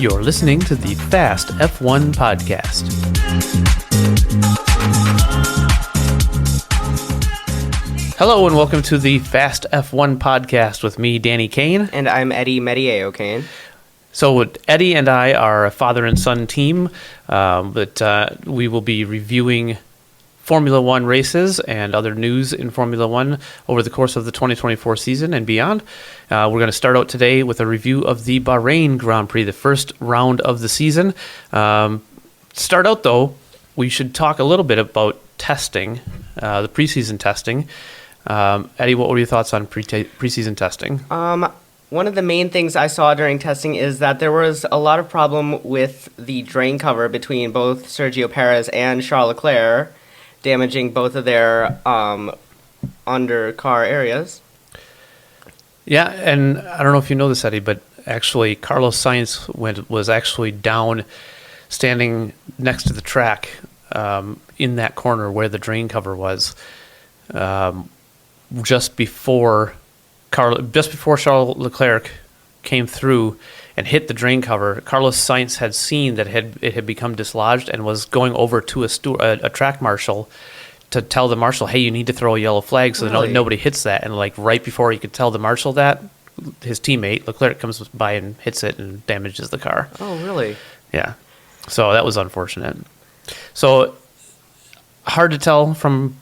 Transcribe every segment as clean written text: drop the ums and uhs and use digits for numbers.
You're listening to the Fast F1 Podcast. Hello and welcome to the Fast F1 Podcast with me, Danny Kane. And I'm Eddie Meteye-O'Kane. So Eddie and I are a father and son team, but we will be reviewing Formula One races and other news in Formula One over the course of the 2024 season and beyond. We're going to start out today with a review of the Bahrain Grand Prix, the first round of the season. Start out, though, we should talk a little bit about testing, the preseason testing. Eddie, what were your thoughts on preseason testing? One of the main things I saw during testing is that there was a lot of problem with the drain cover between both Sergio Pérez and Charles Leclerc, damaging both of their under-car areas. Yeah, and I don't know if you know this, Eddie, but actually Carlos Sainz was actually down, standing next to the track in that corner where the drain cover was, just before Charles Leclerc came through and hit the drain cover. Carlos Sainz had seen that it had become dislodged and was going over to a track marshal to tell the marshal, hey, you need to throw a yellow flag so that nobody hits that. And like right before he could tell the marshal that, his teammate, Leclerc, comes by and hits it and damages the car. Oh, really? Yeah. So that was unfortunate. So hard to tell from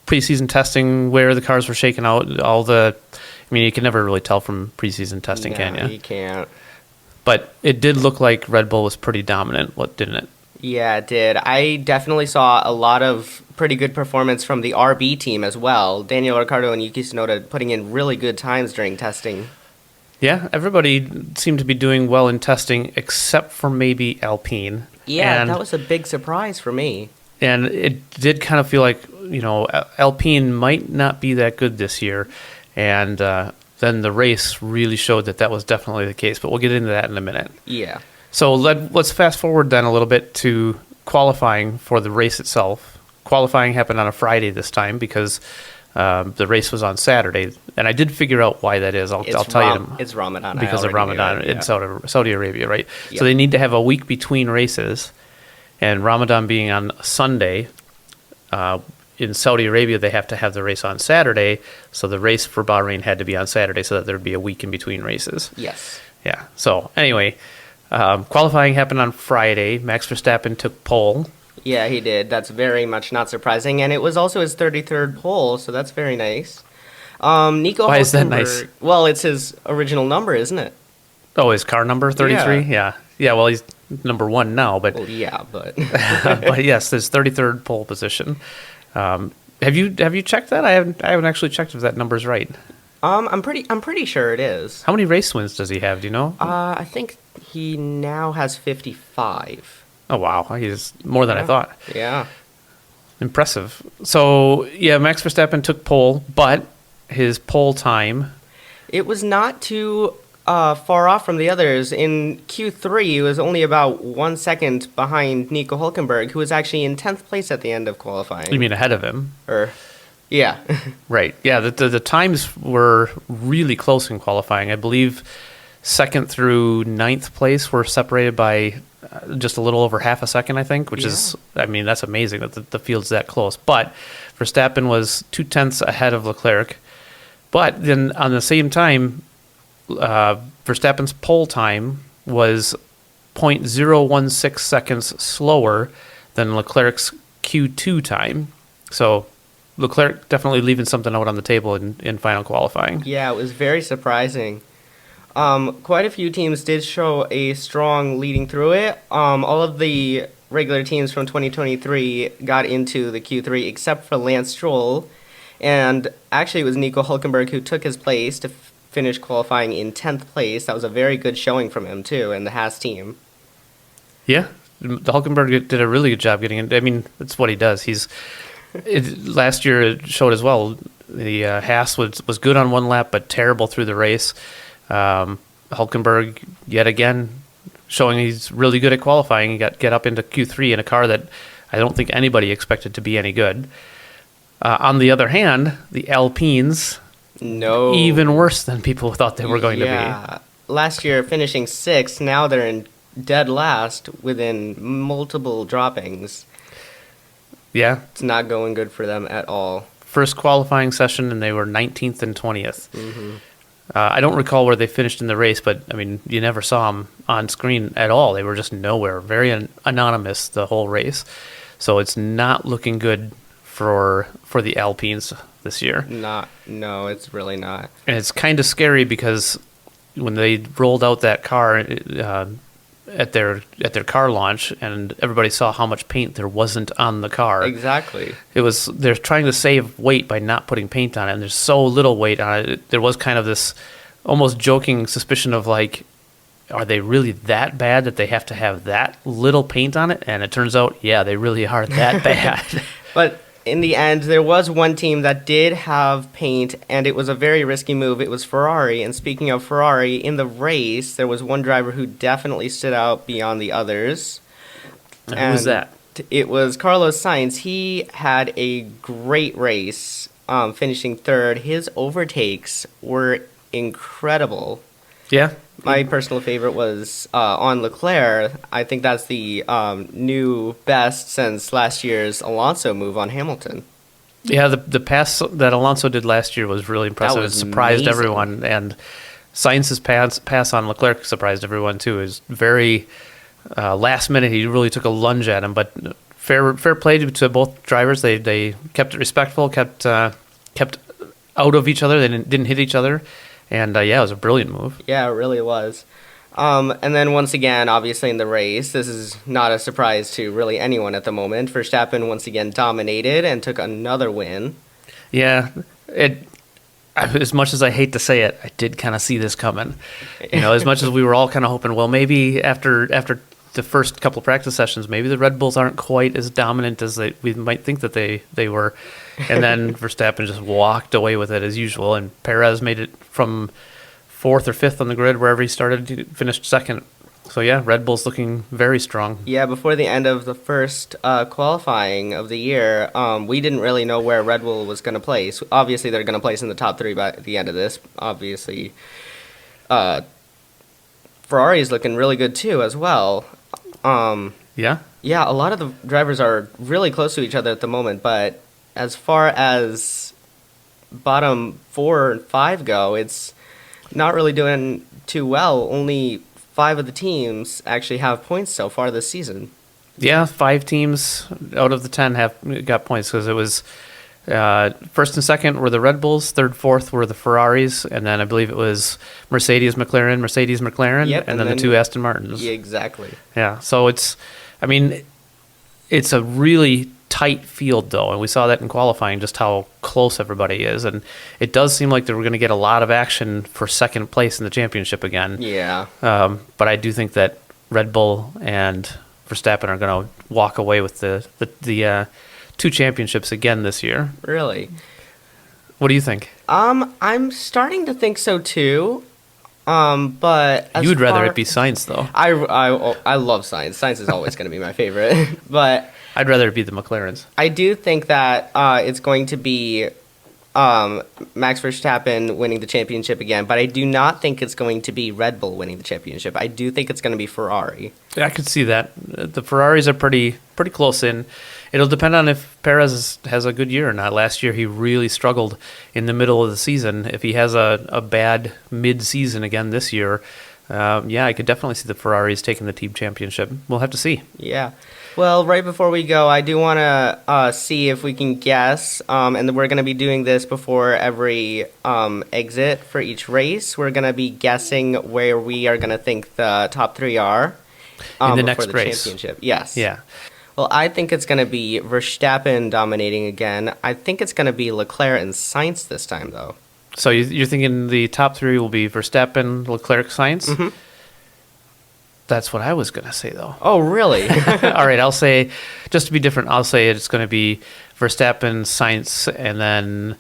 preseason testing where the cars were shaking out. You can never really tell from preseason testing, can you? No, you can't. But it did look like Red Bull was pretty dominant, didn't it? Yeah, it did. I definitely saw a lot of pretty good performance from the RB team as well. Daniel Ricciardo and Yuki Tsunoda putting in really good times during testing. Yeah, everybody seemed to be doing well in testing except for maybe Alpine. Yeah, that was a big surprise for me. And it did kind of feel like, Alpine might not be that good this year. And then the race really showed that was definitely the case. But we'll get into that in a minute. Yeah. So let's fast forward then a little bit to qualifying for the race itself. Qualifying happened on a Friday this time because the race was on Saturday. And I did figure out why that is. I'll tell you. It's Ramadan. Because of Ramadan in Saudi Arabia, right? Yep. So they need to have a week between races. And Ramadan being on Sunday, in Saudi Arabia, they have to have the race on Saturday. So the race for Bahrain had to be on Saturday so that there'd be a week in between races. Yes. Yeah. So anyway, qualifying happened on Friday. Max Verstappen took pole. Yeah, he did. That's very much not surprising. And it was also his 33rd pole, so that's very nice. Nico Why is that Hülkenberg, nice? Well, it's his original number, isn't it? Oh, his car number, 33? Yeah. Yeah, well, he's number one now, but... Well, yeah, but... but yes, his 33rd pole position. Have you checked that? I haven't actually checked if that number's right. I'm pretty sure it is. How many race wins does he have? Do you know? I think he now has 55. Oh wow, he's more than I thought. Yeah. Impressive. So yeah, Max Verstappen took pole, but his pole time. It was not too far off from the others. In Q3, he was only about 1 second behind Nico Hülkenberg, who was actually in 10th place at the end of qualifying. You mean ahead of him? Yeah. Right. Yeah, the times were really close in qualifying. I believe 2nd through 9th place were separated by just a little over half a second, I think, which is, that's amazing that the field's that close. But Verstappen was 0.2 ahead of Leclerc. But then on the same time, Verstappen's pole time was 0.016 seconds slower than Leclerc's Q2 time. So Leclerc definitely leaving something out on the table in final qualifying. Yeah, it was very surprising. Quite a few teams did show a strong leading through it. All of the regular teams from 2023 got into the Q3 except for Lance Stroll. And actually it was Nico Hülkenberg who took his place to finish qualifying in 10th place. That was a very good showing from him, too, and the Haas team. Yeah, the Hülkenberg did a really good job getting in. I mean, that's what he does. Last year it showed as well. The Haas was good on one lap, but terrible through the race. Hülkenberg, yet again, showing he's really good at qualifying. He get up into Q3 in a car that I don't think anybody expected to be any good. On the other hand, the Alpines, even worse than people thought they were going to be. Last year finishing 6th, now they're in dead last within multiple droppings. Yeah. It's not going good for them at all. First qualifying session, and they were 19th and 20th. I don't recall where they finished in the race, but, I mean, you never saw them on screen at all. They were just nowhere. Very anonymous the whole race. So it's not looking good for the Alpines this year. No, it's really not. And it's kind of scary because when they rolled out that car at their car launch, and everybody saw how much paint there wasn't on the car. Exactly. They're trying to save weight by not putting paint on it, and there's so little weight on it. There was kind of this almost joking suspicion of like, are they really that bad that they have to have that little paint on it? And it turns out, yeah, they really are that bad. But in the end, there was one team that did have paint, and it was a very risky move. It was Ferrari. And speaking of Ferrari, in the race, there was one driver who definitely stood out beyond the others. And who was that? It was Carlos Sainz. He had a great race, finishing third. His overtakes were incredible. Yeah. My personal favorite was on Leclerc. I think that's the new best since last year's Alonso move on Hamilton. Yeah, the pass that Alonso did last year was really impressive. Was it surprised amazing. everyone, and Sainz's pass on Leclerc surprised everyone too. It was very last minute. He really took a lunge at him, but fair play to both drivers. They kept it respectful, kept out of each other. They didn't hit each other. And, yeah, it was a brilliant move. Yeah, it really was. And then once again, obviously in the race, this is not a surprise to really anyone at the moment. Verstappen once again dominated and took another win. Yeah, as much as I hate to say it, I did kind of see this coming. As much as we were all kind of hoping, well, maybe after the first couple of practice sessions, maybe the Red Bulls aren't quite as dominant as we might think that they were. And then Verstappen just walked away with it as usual, and Perez made it from 4th or 5th on the grid, wherever he started, finished 2nd. So, yeah, Red Bull's looking very strong. Yeah, before the end of the first qualifying of the year, we didn't really know where Red Bull was going to place. Obviously, they're going to place in the top 3 by the end of this. Obviously, Ferrari is looking really good, too, as well. Yeah? Yeah, a lot of the drivers are really close to each other at the moment, but as far as bottom 4 and 5 go, it's not really doing too well. Only 5 of the teams actually have points so far this season. Yeah, 5 teams out of the 10 have got points because it was first and second were the Red Bulls, third, fourth were the Ferraris, and then I believe it was Mercedes, McLaren, Yep, and then the 2 Aston Martins. Yeah, exactly. Yeah, so it's a really tight field, though, and we saw that in qualifying, just how close everybody is, and it does seem like that we're going to get a lot of action for second place in the championship again. Yeah. But I do think that Red Bull and Verstappen are going to walk away with the 2 championships again this year. Really? What do you think? I'm starting to think so too. But You would rather it be Sainz, though. I love Sainz. Sainz is always going to be my favorite. But I'd rather it be the McLarens. I do think that it's going to be Max Verstappen winning the championship again, but I do not think it's going to be Red Bull winning the championship. I do think it's going to be Ferrari. Yeah, I could see that. The Ferraris are pretty close in. It'll depend on if Perez has a good year or not. Last year, he really struggled in the middle of the season. If he has a bad mid-season again this year, I could definitely see the Ferraris taking the team championship. We'll have to see. Yeah. Well, right before we go, I do want to see if we can guess, and we're going to be doing this before every exit for each race. We're going to be guessing where we are going to think the top 3 are in the before next the race. Championship. Yes. Yeah. Well, I think it's going to be Verstappen dominating again. I think it's going to be Leclerc and Sainz this time, though. So you're thinking the top 3 will be Verstappen, Leclerc, Sainz? Mm-hmm. That's what I was going to say, though. Oh, really? All right, I'll say, just to be different, I'll say it's going to be Verstappen, Sainz, and then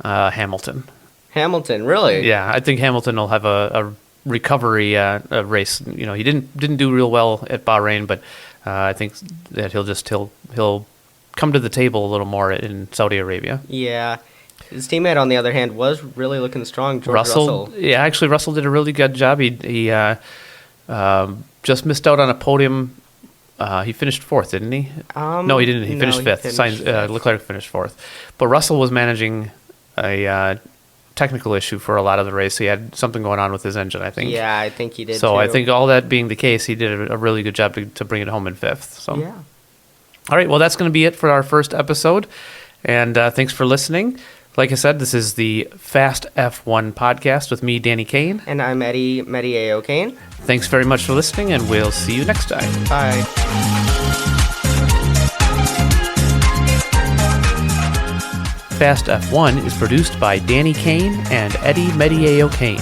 Hamilton. Hamilton, really? Yeah, I think Hamilton will have a recovery race. He didn't do real well at Bahrain, but I think that he'll come to the table a little more in Saudi Arabia. Yeah. His teammate, on the other hand, was really looking strong, George Russell. Yeah, actually, Russell did a really good job. He Just missed out on a podium. He finished fourth, didn't he? No, he didn't. He finished fifth. Leclerc finished fourth. But Russell was managing a technical issue for a lot of the race. He had something going on with his engine, I think. Yeah, I think he did. So too. I think all that being the case, he did a really good job to bring it home in fifth. So Yeah. All right, well, that's going to be it for our first episode. And thanks for listening. Like I said, this is the Fast F1 podcast with me, Danny Kane. And I'm Eddie Meteye-O'Kane. Thanks very much for listening, and we'll see you next time. Bye. Fast F1 is produced by Danny Kane and Eddie Meteye-O'Kane.